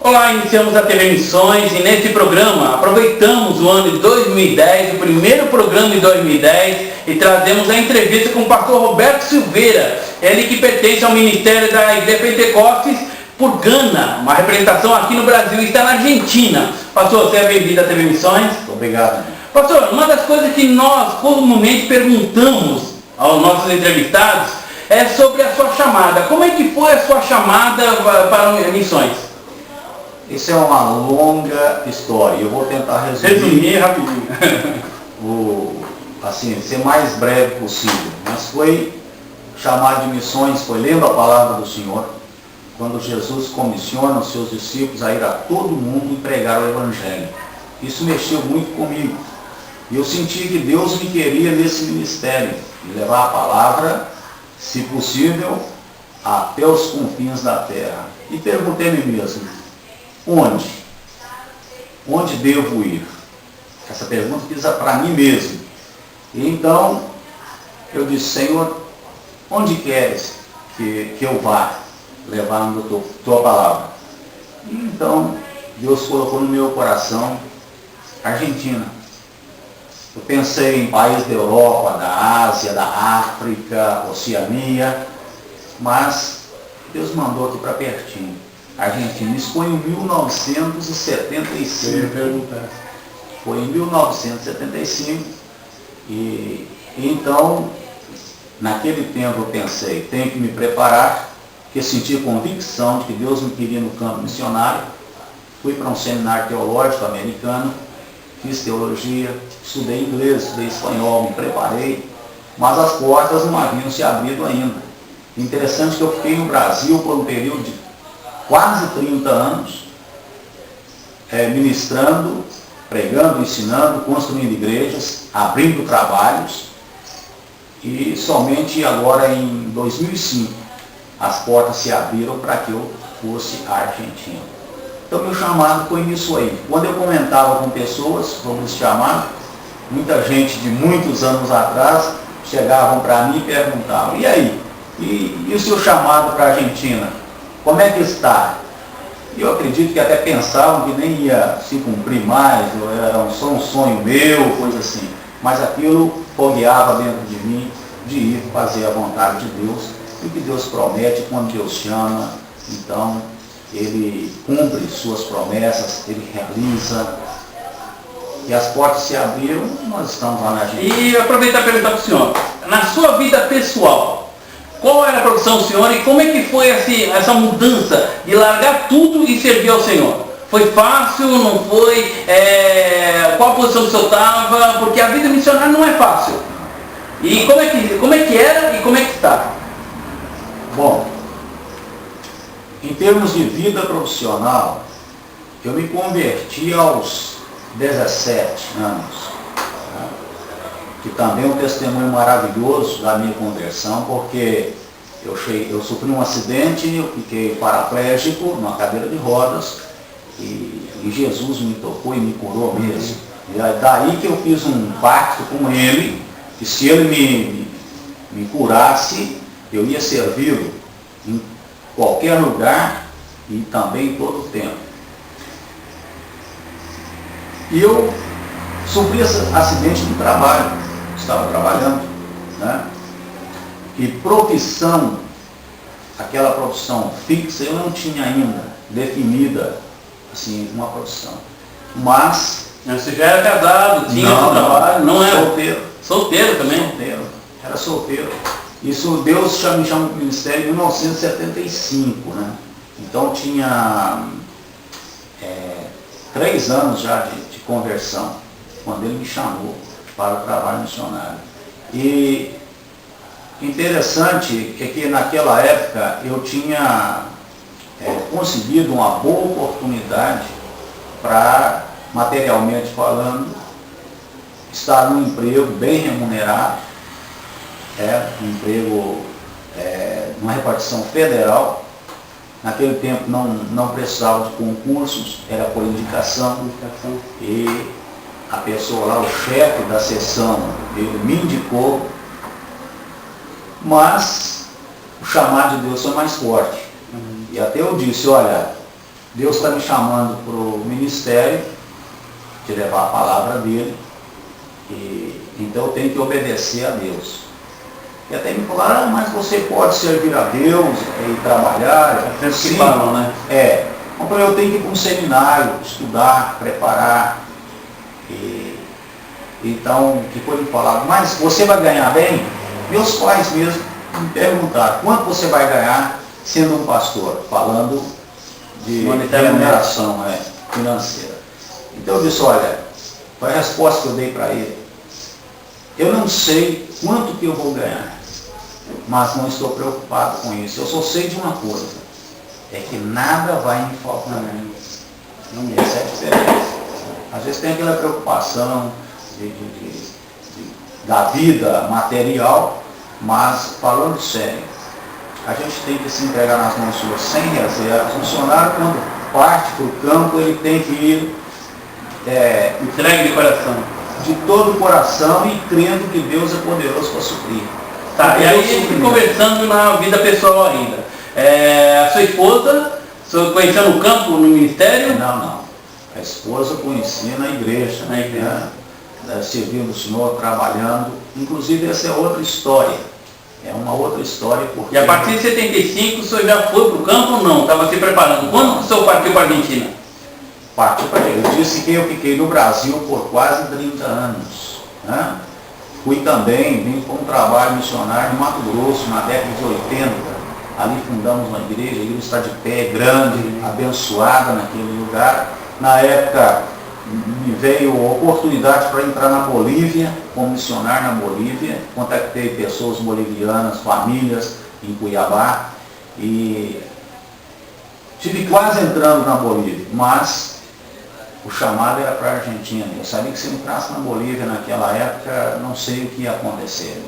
Olá, iniciamos a TV Missões e neste programa aproveitamos o ano de 2010, o primeiro programa de 2010, e trazemos a entrevista com o pastor Roberto Silveira, ele que pertence ao ministério da Igreja Pentecostes por Gana, uma representação aqui no Brasil, está na Argentina. Pastor, seja bem-vindo à TV Missões. Obrigado. Pastor, uma das coisas que nós comumente perguntamos aos nossos entrevistados é sobre a sua chamada. Como é que foi a sua chamada para Missões? Isso é uma longa história. Eu vou tentar Resumir rapidinho. Assim, ser mais breve possível. Mas foi chamado de missões, foi lendo a palavra do Senhor, quando Jesus comissiona os seus discípulos a ir a todo mundo e pregar o Evangelho. Isso mexeu muito comigo. E eu senti que Deus me queria nesse ministério, de levar a palavra, se possível, até os confins da terra. E perguntei a mim mesmo, onde? Onde devo ir? Essa pergunta fiz para mim mesmo. E então, eu disse, Senhor, onde queres que eu vá levando a tua palavra? E então, Deus colocou no meu coração Argentina. Eu pensei em países da Europa, da Ásia, da África, Oceania, mas Deus mandou aqui para pertinho. Argentina. Isso foi em 1975. Foi em 1975. E então, naquele tempo eu pensei, tenho que me preparar, porque senti convicção de que Deus me queria no campo missionário. Fui para um seminário teológico americano, fiz teologia, estudei inglês, estudei espanhol, me preparei, mas as portas não haviam se abrido ainda. Interessante que eu fiquei no Brasil por um período de quase 30 anos, ministrando, pregando, ensinando, construindo igrejas, abrindo trabalhos, e somente agora em 2005 as portas se abriram para que eu fosse à Argentina. Então meu chamado foi nisso aí. Quando eu comentava com pessoas sobre esse chamado, muita gente de muitos anos atrás chegavam para mim e perguntavam, e aí? E o seu chamado para a Argentina? Como é que está? E eu acredito que até pensavam que nem ia se cumprir mais, era só um sonho meu, coisa assim. Mas aquilo fogueava dentro de mim de ir fazer a vontade de Deus. E o que Deus promete, quando Deus chama, então Ele cumpre suas promessas, Ele realiza. E as portas se abriram, nós estamos lá na Argentina. E aproveitar para perguntar para o senhor, na sua vida pessoal, qual era a profissão do senhor e como é que foi essa mudança de largar tudo e servir ao Senhor? Foi fácil, não foi? Qual a posição que o senhor estava? Porque a vida missionária não é fácil. E como é que era e como é que está? Bom, em termos de vida profissional, eu me converti aos 17 anos. Que também é um testemunho maravilhoso da minha conversão, porque eu sofri um acidente, eu fiquei paraplégico, numa cadeira de rodas, e Jesus me tocou e me curou mesmo. E é daí que eu fiz um pacto com Ele, que se Ele me curasse, eu ia servi-lo em qualquer lugar e também em todo o tempo. E eu sofri esse acidente no trabalho. Estava trabalhando, né? E profissão, aquela profissão fixa, eu não tinha ainda definida, assim, uma profissão. Mas... Você já era casado, tinha trabalho, não era? Solteiro. Solteiro também? Solteiro, era solteiro. Isso, Deus me chamou para o ministério em 1975, né? Então tinha 3 anos já de conversão, quando Ele me chamou para o trabalho missionário. E interessante é que naquela época eu tinha conseguido uma boa oportunidade para, materialmente falando, estar num emprego bem remunerado, um emprego numa repartição federal. Naquele tempo não precisava de concursos, era por indicação. E a pessoa lá, o chefe da seção, ele me indicou, mas o chamado de Deus foi mais forte. E até eu disse, olha, Deus está me chamando para o ministério, de levar a palavra dele, e então eu tenho que obedecer a Deus. E até me falaram, mas você pode servir a Deus e trabalhar. Sim, falam, né? Então eu tenho que ir para um seminário, estudar, preparar. Então, que foi me falado, mas você vai ganhar bem? Meus pais mesmo me perguntaram, quanto você vai ganhar sendo um pastor? Falando de remuneração financeira. Então eu disse, olha, foi a resposta que eu dei para ele. Eu não sei quanto que eu vou ganhar, mas não estou preocupado com isso. Eu só sei de uma coisa, é que nada vai me faltar. Essa é a diferença. Às vezes tem aquela preocupação da vida material, mas falando sério, a gente tem que se entregar nas mãos suas sem reserva. O funcionário, quando parte para o campo, ele tem que ir entregue de coração. De todo o coração e crendo que Deus é poderoso para suprir. Tá, e aí conversando na vida pessoal ainda. A sua esposa, você conheceu no campo, no ministério? Não. A esposa eu conheci na igreja. Servindo o Senhor, trabalhando. Inclusive essa é outra história. É uma outra história. Porque... E a partir de 75 o senhor já foi para o campo ou não? Estava se preparando. Quando o senhor partiu para a Argentina? Eu disse que eu fiquei no Brasil por quase 30 anos. Fui também, vim para um trabalho missionário no Mato Grosso, na década de 80. Ali fundamos uma igreja, a igreja está de pé, grande, abençoada naquele lugar. Na época me veio a oportunidade para entrar na Bolívia, como missionário na Bolívia. Contactei pessoas bolivianas, famílias em Cuiabá. E tive quase entrando na Bolívia, mas o chamado era para a Argentina. Eu sabia que se entrasse na Bolívia naquela época, não sei o que ia acontecer.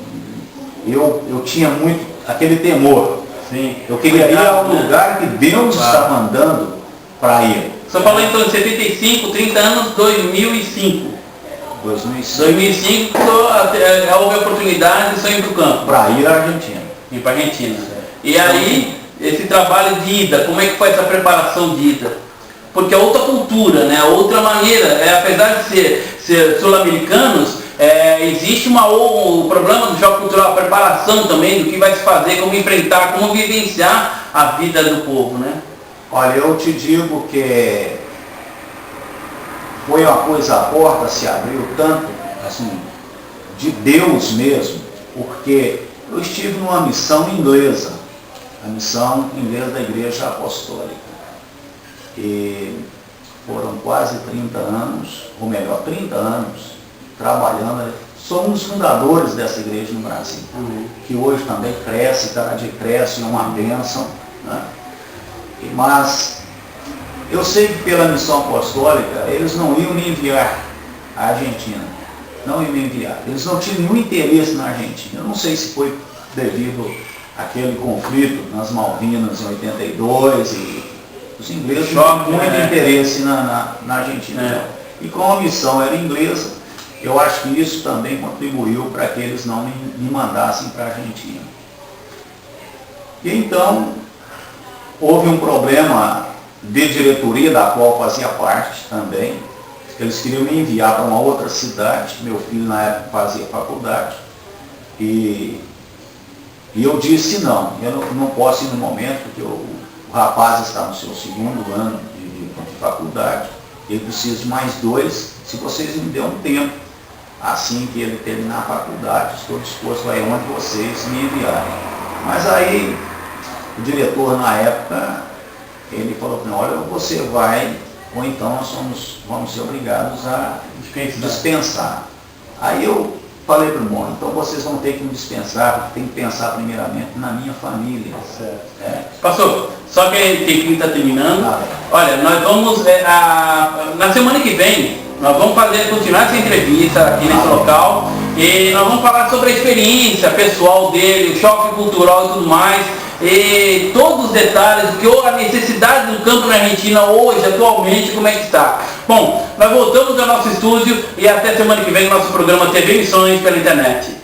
Eu tinha muito aquele temor. Sim. Eu queria ir ao lugar que Deus está mandando para ir. Você falou então de 75, 30 anos, 2005. 2005, houve a oportunidade de sair para o campo. Para ir à Argentina. Ir para a Argentina. E aí, esse trabalho de ida, como é que foi essa preparação de ida? Porque é outra cultura, né? Outra maneira. Apesar de ser sul-americanos, existe um problema do choque cultural, a preparação também do que vai se fazer, como enfrentar, como vivenciar a vida do povo, né? Olha, eu te digo que foi uma coisa, a porta se abriu tanto, assim, de Deus mesmo, porque eu estive numa missão inglesa, a missão inglesa da Igreja Apostólica. E foram quase 30 anos, ou melhor, 30 anos, trabalhando. Somos fundadores dessa igreja no Brasil, que hoje também cresce, cada dia cresce, é uma bênção, né? Mas eu sei que pela missão apostólica eles não iam me enviar à Argentina. Não iam me enviar. Eles não tinham nenhum interesse na Argentina. Eu não sei se foi devido àquele conflito nas Malvinas em 82 e os ingleses não tinham muito interesse na Argentina. E como a missão era inglesa, eu acho que isso também contribuiu para que eles não me mandassem para a Argentina. E então houve um problema de diretoria, da qual fazia parte também. Eles queriam me enviar para uma outra cidade. Meu filho na época fazia faculdade. E eu disse não, eu não posso ir no momento, porque o rapaz está no seu 2º ano de faculdade. Ele precisa de mais 2, se vocês me dêem um tempo. Assim que ele terminar a faculdade, estou disposto a ir onde vocês me enviarem. Mas aí o diretor na época, ele falou para mim, olha, você vai, ou então nós vamos ser obrigados a dispensar. Aí eu falei para o irmão, então vocês vão ter que me dispensar, porque tem que pensar primeiramente na minha família. Pastor, só que a gente está terminando. Olha, nós vamos, na semana que vem, nós vamos continuar essa entrevista aqui nesse local, e nós vamos falar sobre a experiência pessoal dele, o choque cultural e tudo mais, e todos os detalhes, a necessidade do campo na Argentina hoje, atualmente, como é que está. Bom, nós voltamos ao nosso estúdio e até semana que vem no nosso programa TV Missões pela internet.